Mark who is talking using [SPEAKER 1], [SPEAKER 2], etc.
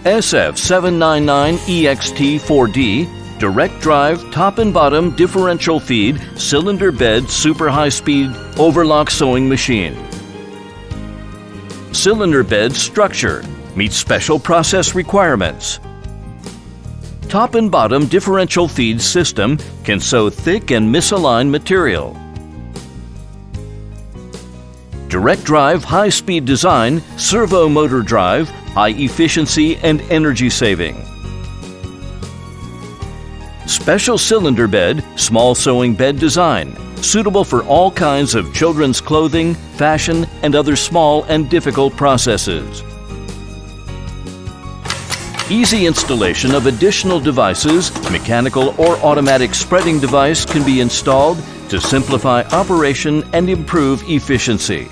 [SPEAKER 1] SF799EXT-4D direct drive top and bottom differential feed cylinder bed super high speed overlock sewing machine. Cylinder bed structure meets special process requirements. Top and bottom differential feed system can sew thick and misaligned material. Direct drive high-speed design, servo motor drive, high efficiency and energy saving. Special cylinder bed, small sewing bed design, suitable for all kinds of children's clothing, fashion, and other small and difficult processes. Easy installation of additional devices, mechanical or automatic spreading device can be installed to simplify operation and improve efficiency.